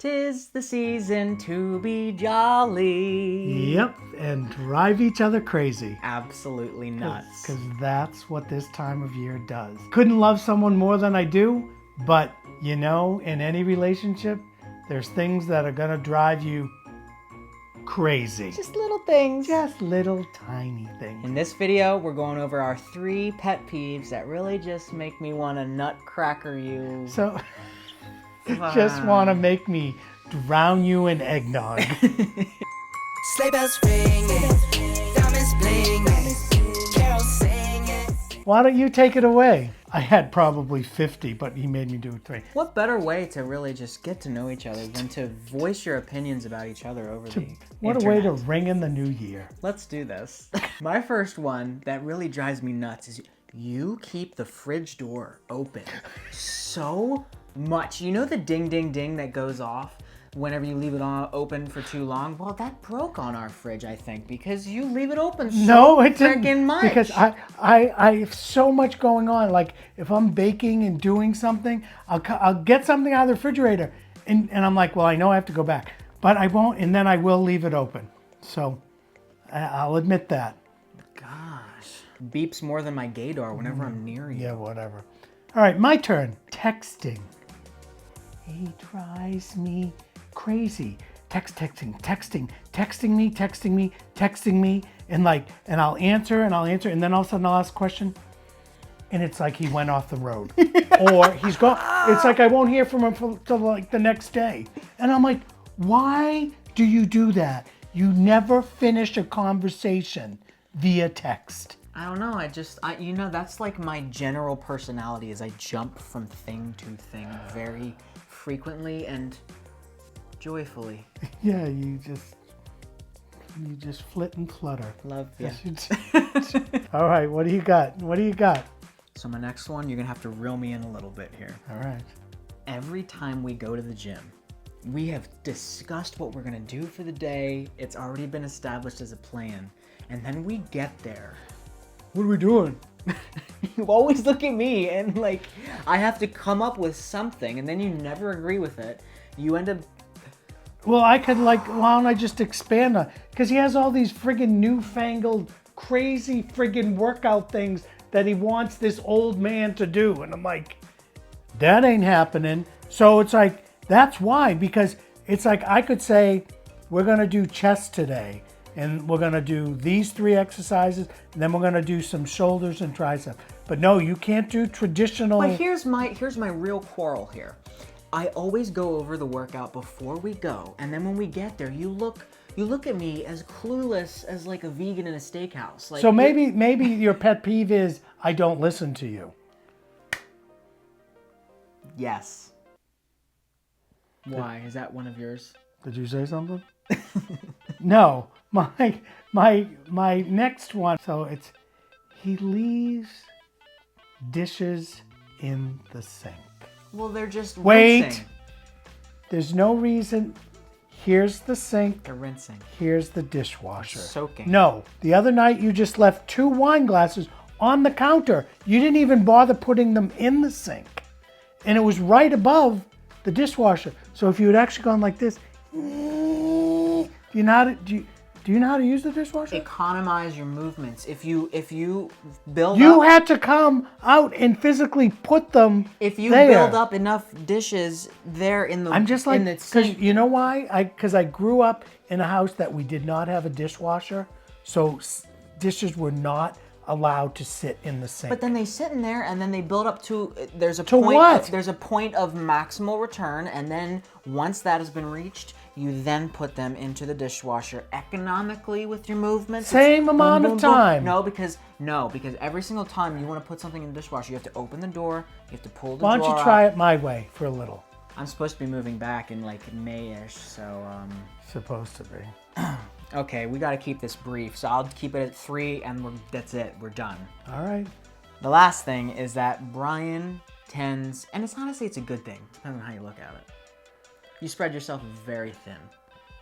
'Tis the season to be jolly. Yep, and drive each other crazy. Absolutely nuts. Because that's what this time of year does. Couldn't love someone more than I do, but you know, in any relationship, there's things that are gonna drive you crazy. Just little things. Just little tiny things. In this video, we're going over our 3 pet peeves that really just make me want to nutcracker you. So, just want to make me drown you in eggnog. Sleigh bells ringing, diamonds blinging, carols singing. Why don't you take it away? I had probably 50, but he made me do 3. What better way to really just get to know each other than to voice your opinions about each other over the What internet? a way to ring in the new year. Let's do this. My first one that really drives me nuts is you keep the fridge door open so much. You know the ding ding ding that goes off whenever you leave it open for too long? Well, that broke on our fridge, I think, because you leave it open so it didn't, freaking much. Because I have so much going on. Like if I'm baking and doing something, I'll get something out of the refrigerator, and I'm like, well, I know I have to go back, but I won't, and then I will leave it open. So I'll admit that. Gosh, beeps more than my gay door whenever I'm near you. Yeah, whatever. All right, my turn. Texting. He drives me crazy. Texting me, and I'll answer, and then all of a sudden I'll ask a question, and it's like he went off the road, or he's gone. It's like I won't hear from him till like the next day, and I'm like, why do you do that? You never finish a conversation via text. I don't know. You know, that's like my general personality is I jump from thing to thing very frequently and joyfully. Yeah, you just flit and flutter. Love you. Yes, you do. All right, what do you got? So my next one, you're gonna have to reel me in a little bit here. All right. Every time we go to the gym, we have discussed what we're gonna do for the day. It's already been established as a plan. And then we get there. What are we doing? You always look at me and like, I have to come up with something and then you never agree with it. You end up... Well, I could why don't I just expand on, because he has all these friggin' newfangled, crazy friggin' workout things that he wants this old man to do. And I'm like, that ain't happening. So it's like, that's why, because it's like I could say, we're gonna do chest today, and we're gonna do these 3 exercises, and then we're gonna do some shoulders and triceps. But no, you can't do traditional. But here's my real quarrel here. I always go over the workout before we go, and then when we get there, you look at me as clueless as like a vegan in a steakhouse. Like, so maybe your pet peeve is I don't listen to you. Yes. Why? Is that one of yours? Did you say something? No. My next one. So it's he leaves dishes in the sink. Well, they're just Wait. rinsing. There's no reason. Here's the sink. They're rinsing. Here's the dishwasher. Soaking. No. The other night you just left 2 wine glasses on the counter. You didn't even bother putting them in the sink. And it was right above the dishwasher. So if you had actually gone like this, do you know how to use the dishwasher? Economize your movements. If you build You up, had to come out and physically put them if you there. build up enough dishes there in the I'm just like, in the because sink, you know why? Because I grew up in a house that we did not have a dishwasher, so dishes were not allowed to sit in the sink. but then they sit in there and then they build up to there's a To point what? there's a point of maximal return, and then once that has been reached, you then put them into the dishwasher economically with your movements. Same It's amount of time. No, because every single time you want to put something in the dishwasher, you have to open the door, you have to pull the Why drawer don't you try out. it my way for a little? I'm supposed to be moving back in like May-ish, so Supposed to be. okay, we got to keep this brief, so I'll keep it at 3, and that's it. We're done. All right. The last thing is that Brian tends, and it's honestly, it's a good thing, depending on how you look at it. You spread yourself very thin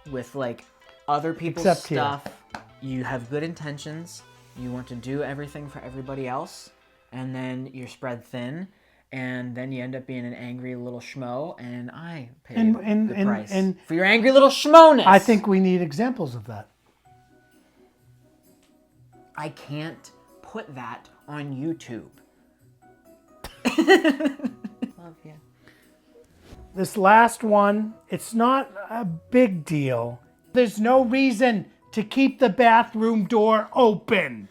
with like other people's Except here. stuff. You have good intentions. You want to do everything for everybody else, and then you're spread thin. and then you end up being an angry little schmo, and I paid And- the and- price and- for your angry little schmoness. I think we need examples of that. I can't put that on YouTube. Love you. This last one, it's not a big deal. There's no reason to keep the bathroom door open.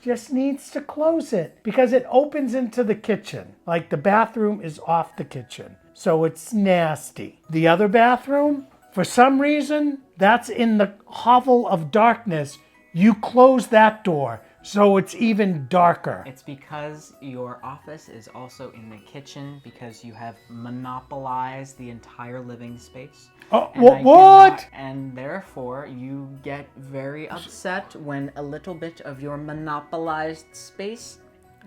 Just needs to close it because it opens into the kitchen. Like the bathroom is off the kitchen, so it's nasty. The other bathroom, for some reason, that's in the hovel of darkness. You close that door, so it's even darker. It's because your office is also in the kitchen because you have monopolized the entire living space. Oh, And I what? cannot- and therefore, you get very upset when a little bit of your monopolized space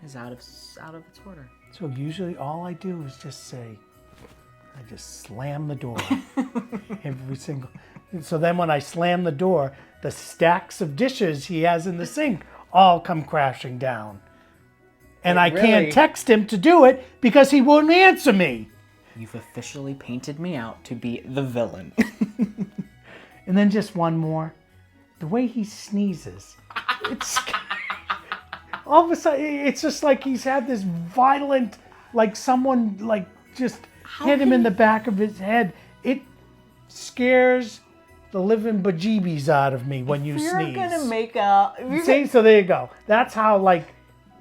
is out of its order. So usually all I do is just say, I just slam the door every single. And so then when I slam the door, the stacks of dishes he has in the sink all come crashing down. And I Really? can't text him to do it because he won't answer me. You've officially painted me out to be the villain. And then just one more. The way he sneezes. It's all of a sudden, it's just like he's had this violent, like someone like just hit him in the back of his head. It scares the living bejeebies out of me when you You're sneeze. gonna make a... See, so there you go. That's how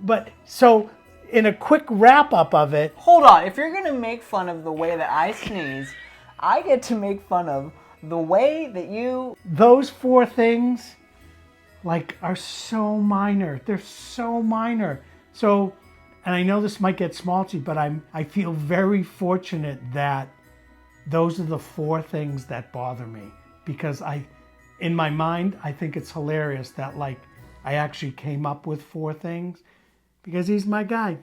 but so in a quick wrap up of it, Hold on, if you're gonna make fun of the way that I sneeze, I get to make fun of the way that you... those four things are so minor. They're so minor. So, and I know this might get smalty, but I feel very fortunate that those are the four things that bother me because in my mind, I think it's hilarious that I actually came up with four things because he's my guy.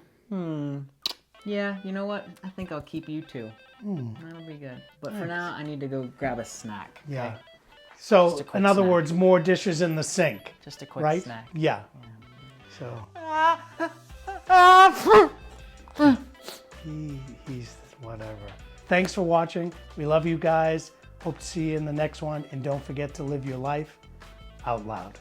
Yeah, you know what? I think I'll keep you two. That'll be good. But for now, I need to go grab a snack. Okay? Yeah. So, Just a quick in other snack. words, more dishes in the sink, Just a quick right? snack. Yeah. So he's whatever. Thanks for watching. We love you guys. Hope to see you in the next one. And don't forget to live your life out loud.